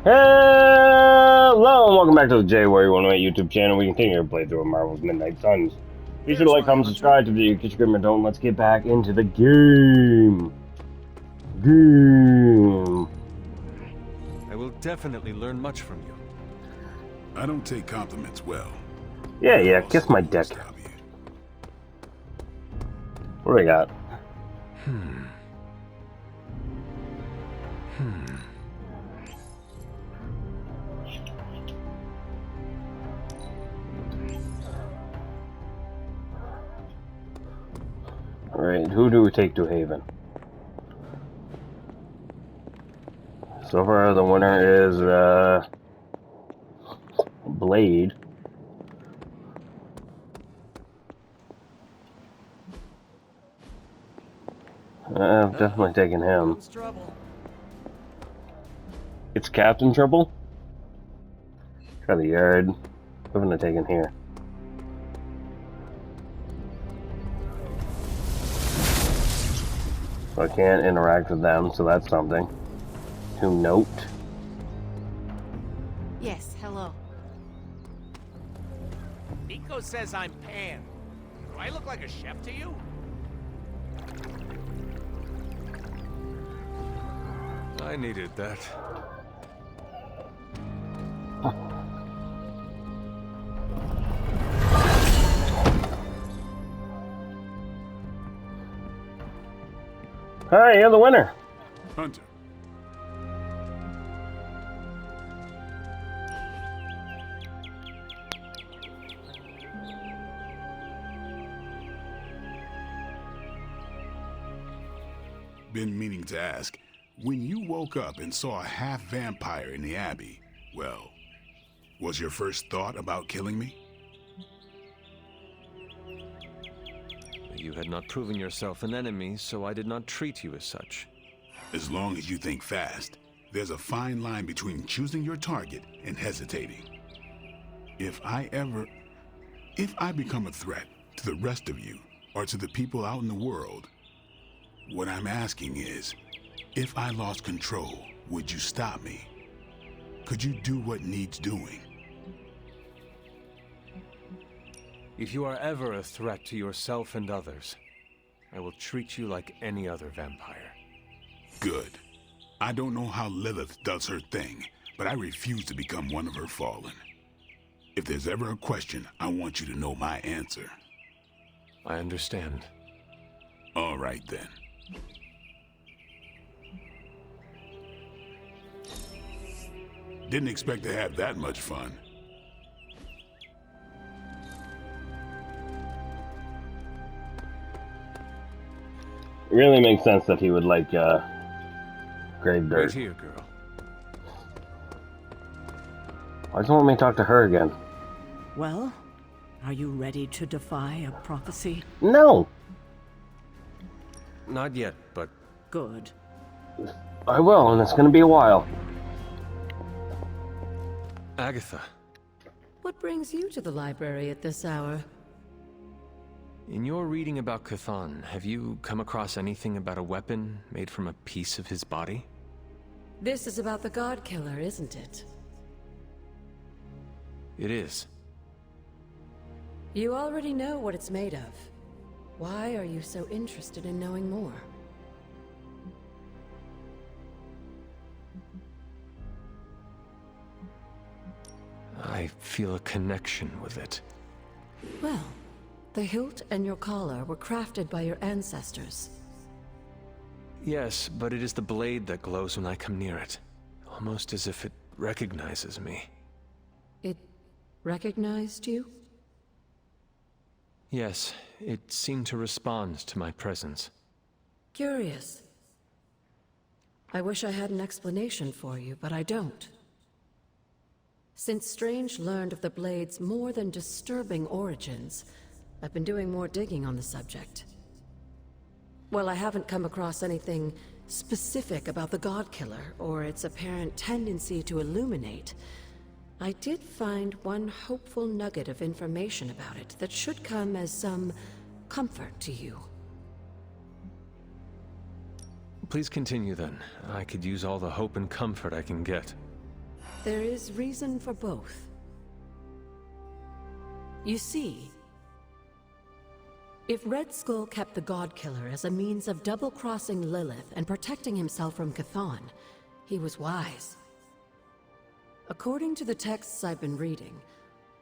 Hello and welcome back to the J Warrior 108 YouTube channel. We continue to play through Marvel's Midnight Suns. Be sure to like, comment, subscribe to the video. Get your game or don't. Let's get back into the game. I will definitely learn much from you. I don't take compliments well. Yeah, kiss my dick. What do we got? Alright, who do we take to Haven? So far, the winner is, Blade. I've definitely taken him. It's Captain Trouble? Try the yard. What haven't I taken here? So I can't interact with them, so that's something. To note. Yes, hello. Nico says I'm Pan. Do I look like a chef to you? I needed that. Alright, you're the winner. Hunter. Been meaning to ask, when you woke up and saw a half-vampire in the Abbey, well, was your first thought about killing me? You had not proven yourself an enemy, so I did not treat you as such. As long as you think fast, there's a fine line between choosing your target and hesitating. If I become a threat to the rest of you, or to the people out in the world, what I'm asking is, if I lost control, would you stop me? Could you do what needs doing? If you are ever a threat to yourself and others, I will treat you like any other vampire. Good. I don't know how Lilith does her thing, but I refuse to become one of her fallen. If there's ever a question, I want you to know my answer. I understand. All right, then. Didn't expect to have that much fun. It really makes sense that he would like, grave dirt. Right here, girl. Why doesn't want me to talk to her again? Well, are you ready to defy a prophecy? No! Not yet, but Good. I will, and it's gonna be a while. Agatha, What brings you to the library at this hour? in your reading about Chthon, have you come across anything about a weapon made from a piece of his body? This is about the God Killer, isn't it? It is. You already know what it's made of. Why are you so interested in knowing more? I feel a connection with it. Well, the hilt and your collar were crafted by your ancestors. Yes, but it is the blade that glows when I come near it. Almost as if it recognizes me. It recognized you? Yes, it seemed to respond to my presence. Curious. I wish I had an explanation for you, but I don't. Since Strange learned of the Blade's more than disturbing origins, I've been doing more digging on the subject. Well, I haven't come across anything specific about the God Killer or its apparent tendency to illuminate. I did find one hopeful nugget of information about it that should come as some comfort to you. Please continue then. I could use all the hope and comfort I can get. There is reason for both. You see, if Red Skull kept the God Killer as a means of double-crossing Lilith and protecting himself from Chthon, he was wise. According to the texts I've been reading,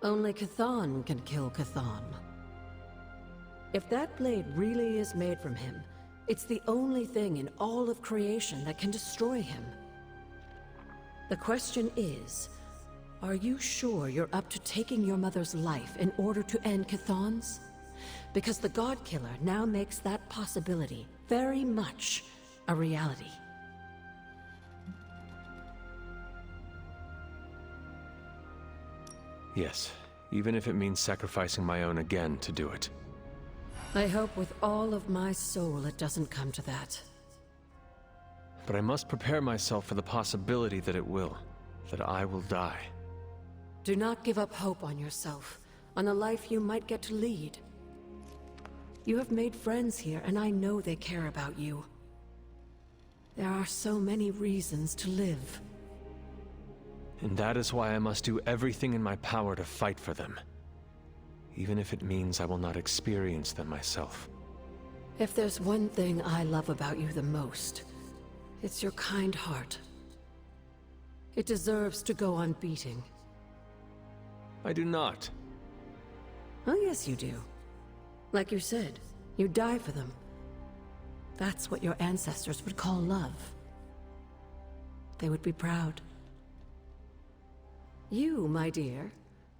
only Chthon can kill Chthon. If that blade really is made from him, it's the only thing in all of creation that can destroy him. The question is, are you sure you're up to taking your mother's life in order to end Chthon's? Because the God Killer now makes that possibility very much a reality. Yes, even if it means sacrificing my own again to do it. I hope with all of my soul it doesn't come to that. But I must prepare myself for the possibility that it will. That I will die. Do not give up hope on yourself, on a life you might get to lead. You have made friends here, and I know they care about you. There are so many reasons to live. And that is why I must do everything in my power to fight for them. Even if it means I will not experience them myself. If there's one thing I love about you the most, it's your kind heart. It deserves to go on beating. I do not. Oh, yes, you do. Like you said, you die for them. That's what your ancestors would call love. They would be proud. You, my dear,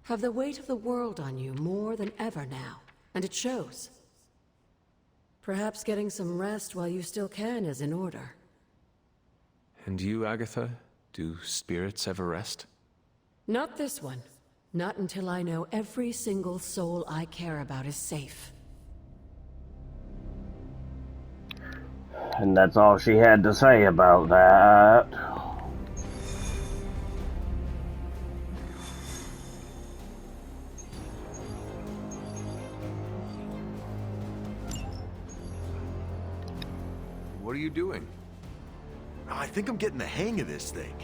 have the weight of the world on you more than ever now, and it shows. Perhaps getting some rest while you still can is in order. And you, Agatha? Do spirits ever rest? Not this one. Not until I know every single soul I care about is safe. And that's all she had to say about that. What are you doing? I think I'm getting the hang of this thing.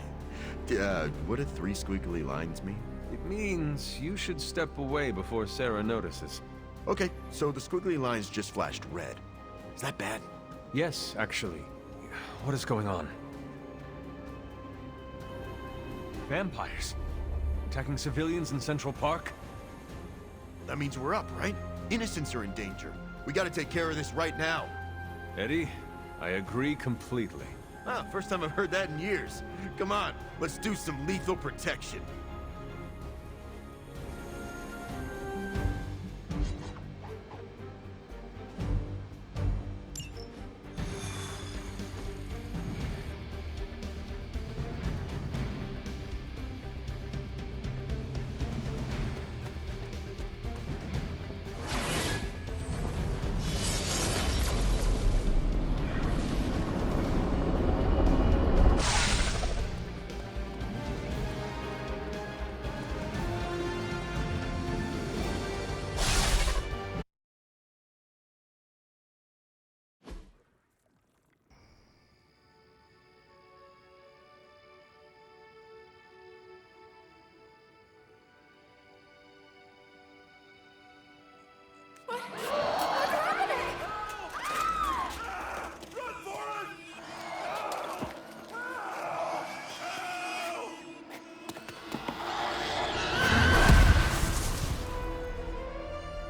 What do 3 squiggly lines mean? It means you should step away before Sarah notices. Okay, so the squiggly lines just flashed red. Is that bad? Yes, actually. What is going on? Vampires? Attacking civilians in Central Park? That means we're up, right? Innocents are in danger. We gotta take care of this right now. Eddie, I agree completely. Ah, first time I've heard that in years. Come on, let's do some lethal protection.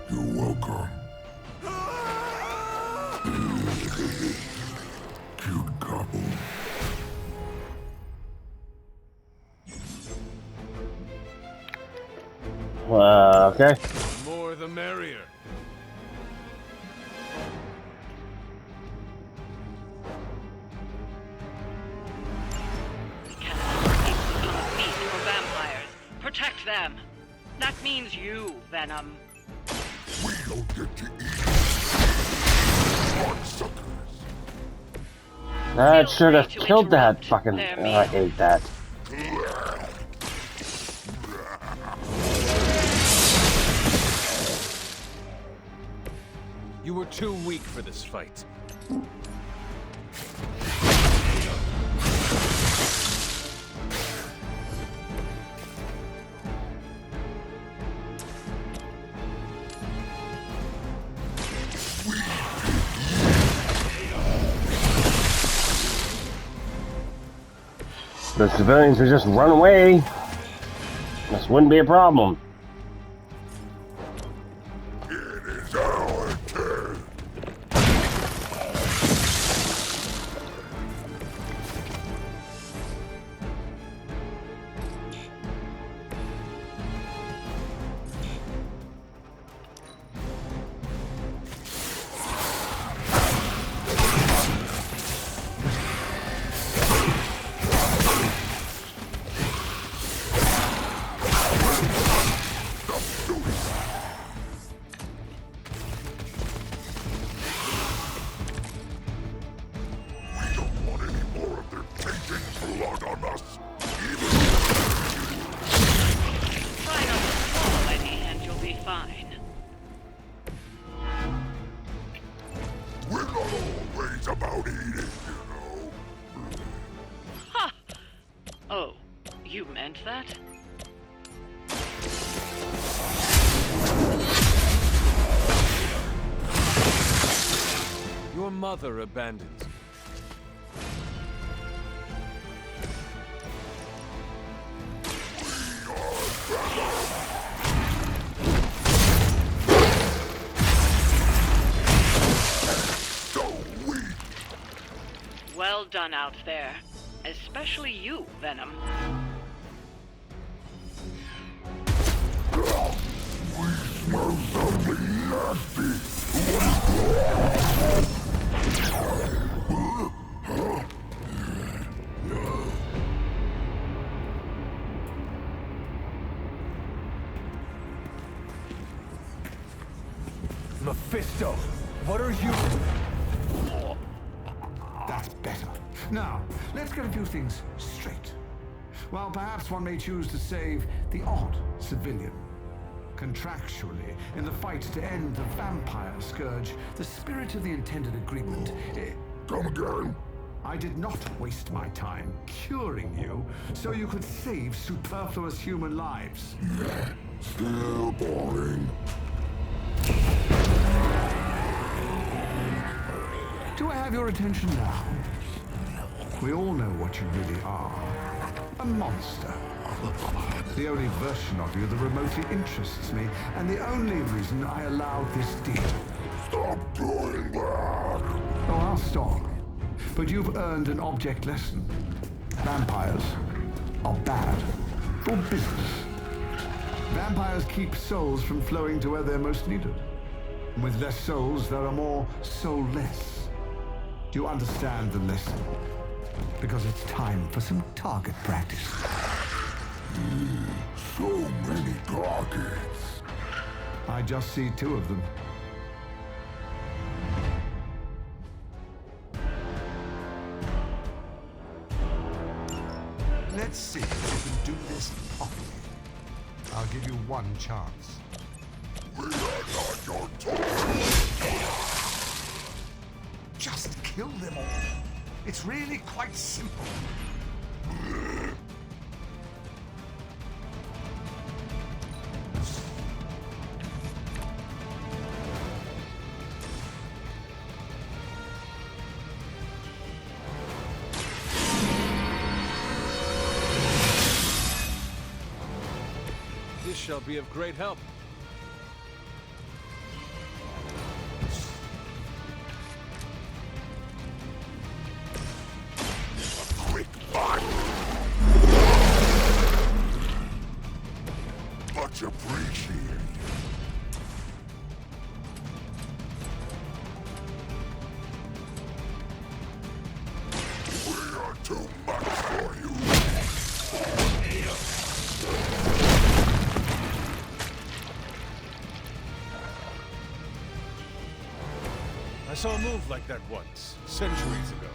You're welcome. Cute couple. Okay. The more the merrier. We cannot keep Spoon's meat for vampires. Protect them. That means you, Venom. We don't get to eat bloodsuckers. That should have free to killed that interrupt fucking. their I meal. hate that. You were too weak for this fight. The civilians would just run away. This wouldn't be a problem. It is our turn. Try not to swallow any and you'll be fine. We're not always about eating, you know. Ha! Oh, you meant that? Your mother abandoned you. Well done out there. Especially you, Venom. Mephisto, what are you... That's better. Now, let's get a few things straight. While perhaps one may choose to save the odd civilian, contractually, in the fight to end the vampire scourge, the spirit of the intended agreement... Come again? I did not waste my time curing you so you could save superfluous human lives. Still boring. Do I have your attention now? We all know what you really are. A monster. The only version of you that remotely interests me, and the only reason I allowed this deal. Stop doing that! Oh, I'll stop. But you've earned an object lesson. Vampires are bad for business. Vampires keep souls from flowing to where they're most needed. And with less souls, there are more soulless. Do you understand the lesson? Because it's time for some target practice. So many targets. I just see 2 of them. Let's see if you can do this properly. I'll give you one chance. We are not your toys. Just kill them all. It's really quite simple. This shall be of great help. Quick fight. Much appreciated. We are too much for you. I saw a move like that once, centuries ago.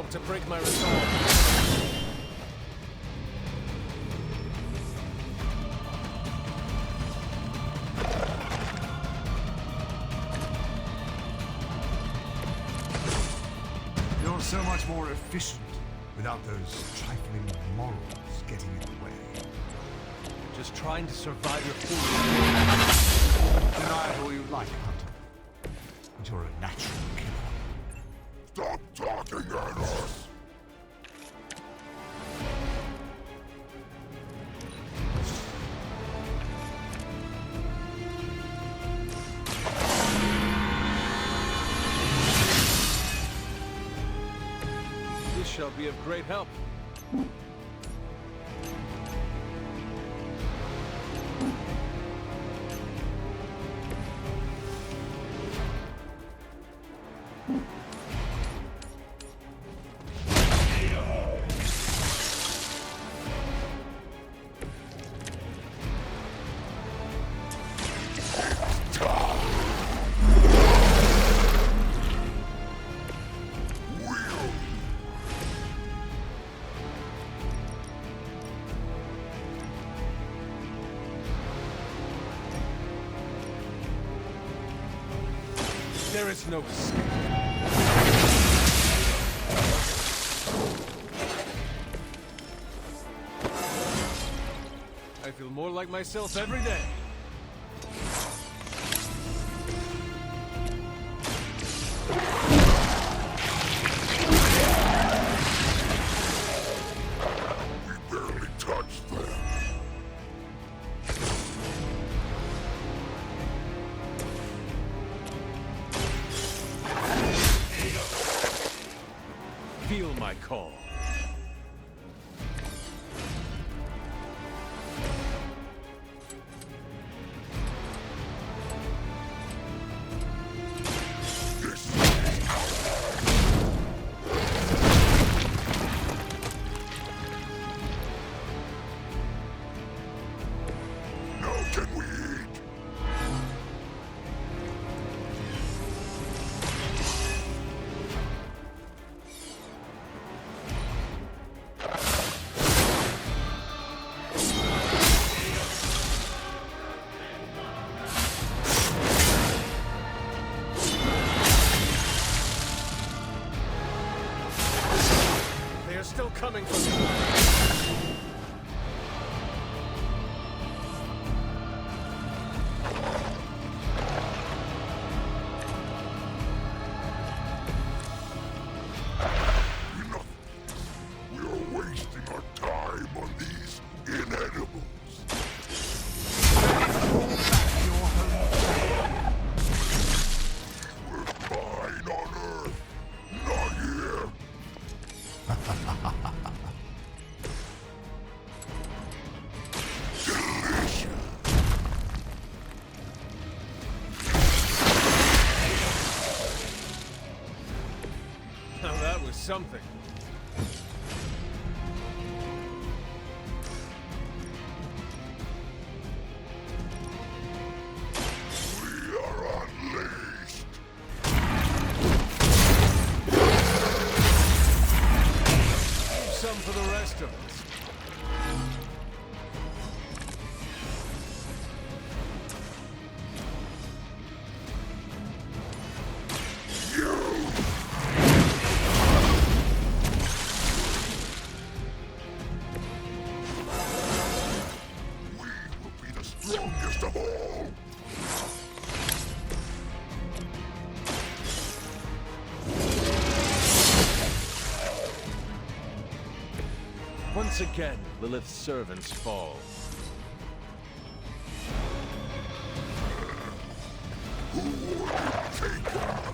insult to break my resolve. You're so much more efficient without those trifling morals getting in the way. Just trying to survive your food. Deny it all you like, Hunter. But you're a natural killer. Stop talking at us! This shall be of great help. There is no escape. I feel more like myself every day. We barely touched them. Feel my call. Now can we eat? They are still coming for me. Enough. We are wasting our time on these inedibles. We're fine on Earth, not here. Delicious. Now that was something. We are unleashed. Some for the rest of us. We will be the strongest of all. Once again, Lilith's servants fall. Who would take her?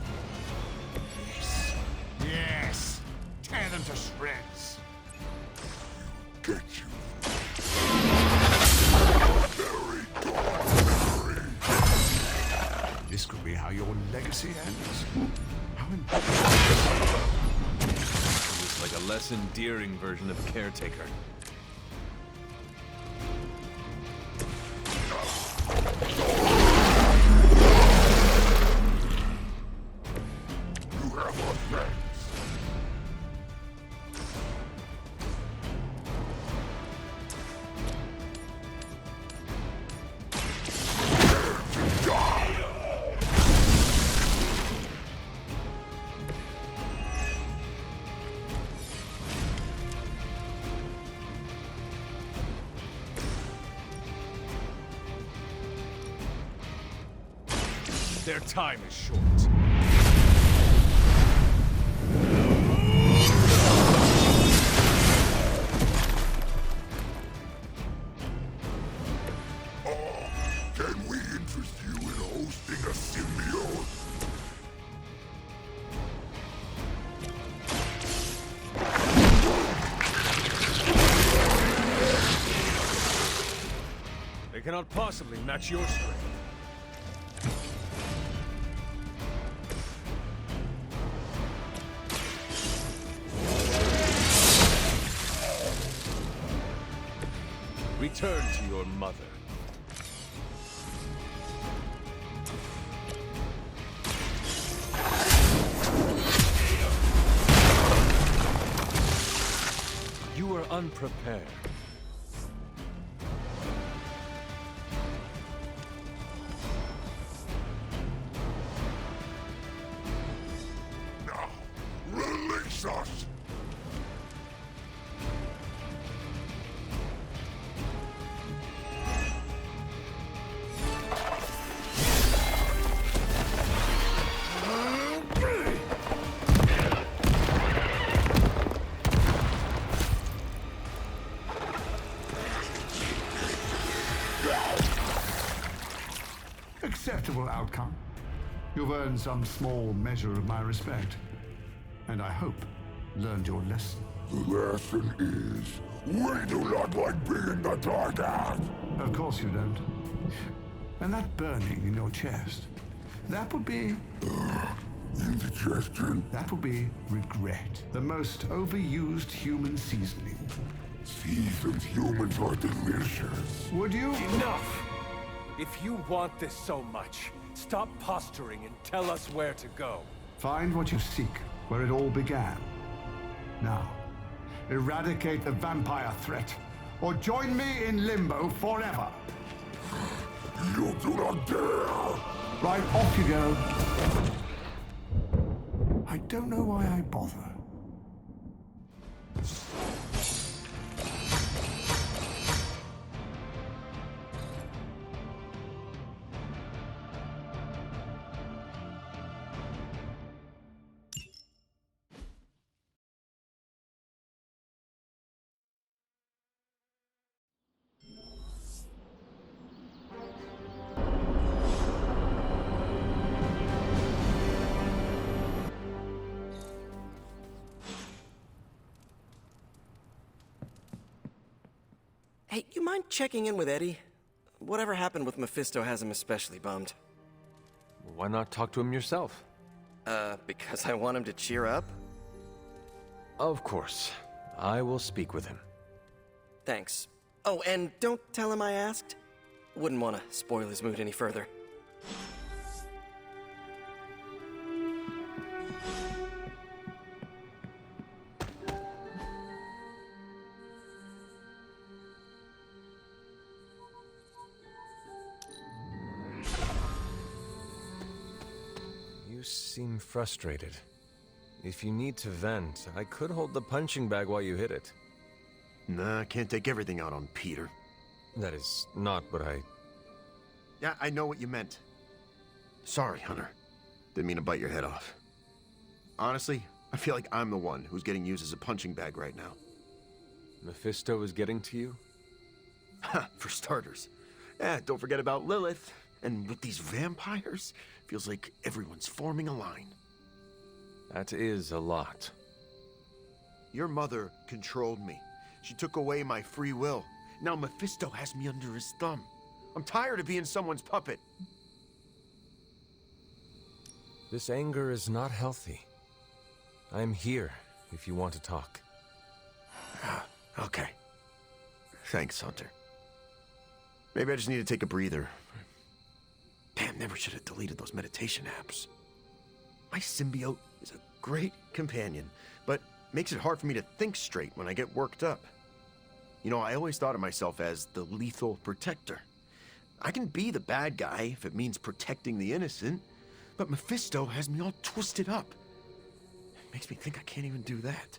Yes! Tear them to shreds! Get you. Very dark memory. This could be how your legacy ends. How important. It was like a less endearing version of Caretaker. You have our thanks. Their time is short. Can we interest you in hosting a symbiote? They cannot possibly match your strength. Return to your mother. You were unprepared. Now, release us! Acceptable outcome. You've earned some small measure of my respect. And I hope learned your lesson. The lesson is, we do not like being the target! Of course you don't. And that burning in your chest, that would be... Indigestion? That would be regret. The most overused human seasoning. Seasoned humans are delicious. Would you? Enough! If you want this so much, stop posturing and tell us where to go. Find what you seek, where it all began. Now, eradicate the vampire threat, or join me in limbo forever. You do not dare! Right, off you go. I don't know why I bother. Hey, you mind checking in with Eddie? Whatever happened with Mephisto has him especially bummed. Why not talk to him yourself? Because I want him to cheer up? Of course. I will speak with him. Thanks. Oh, and don't tell him I asked. Wouldn't want to spoil his mood any further. You seem frustrated. If you need to vent, I could hold the punching bag while you hit it. Nah, I can't take everything out on Peter. That is not what I... Yeah, I know what you meant. Sorry, Hunter. Didn't mean to bite your head off. Honestly, I feel like I'm the one who's getting used as a punching bag right now. Mephisto is getting to you? Ha, for starters. Don't forget about Lilith. And with these vampires, feels like everyone's forming a line. That is a lot. Your mother controlled me. She took away my free will. Now Mephisto has me under his thumb. I'm tired of being someone's puppet. This anger is not healthy. I am here if you want to talk. Okay. Thanks, Hunter. Maybe I just need to take a breather. Damn, never should have deleted those meditation apps. My symbiote is a great companion, but makes it hard for me to think straight when I get worked up. You know, I always thought of myself as the lethal protector. I can be the bad guy if it means protecting the innocent, but Mephisto has me all twisted up. It makes me think I can't even do that.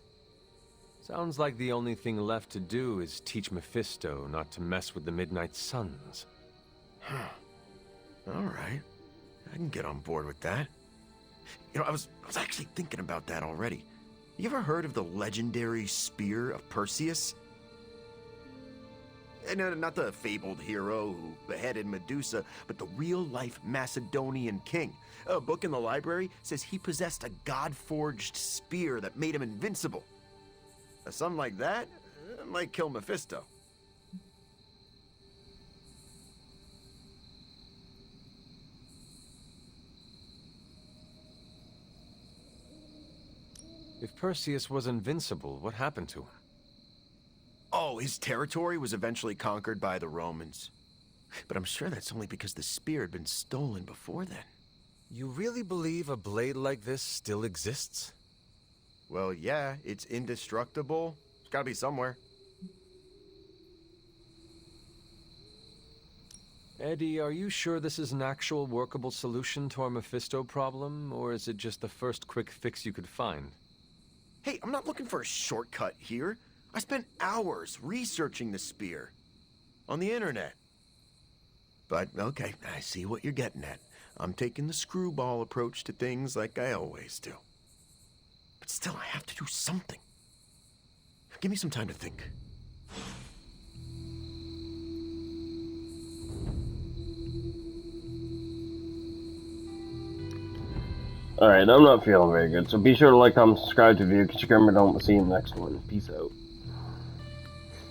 Sounds like the only thing left to do is teach Mephisto not to mess with the Midnight Suns. Huh. All right. I can get on board with that. You know, I was actually thinking about that already. You ever heard of the legendary Spear of Perseus? And not the fabled hero who beheaded Medusa, but the real-life Macedonian king. A book in the library says he possessed a god-forged spear that made him invincible. Something like that might kill Mephisto. If Perseus was invincible, what happened to him? Oh, his territory was eventually conquered by the Romans. But I'm sure that's only because the spear had been stolen before then. You really believe a blade like this still exists? Well, yeah, it's indestructible. It's gotta be somewhere. Eddie, are you sure this is an actual workable solution to our Mephisto problem, or is it just the first quick fix you could find? Hey, I'm not looking for a shortcut here. I spent hours researching the spear. On the internet. But, okay, I see what you're getting at. I'm taking the screwball approach to things like I always do. But still, I have to do something. Give me some time to think. Alright, I'm not feeling very good, so be sure to like, comment, subscribe to the video, get your camera done. We'll see you in the next one. Peace out.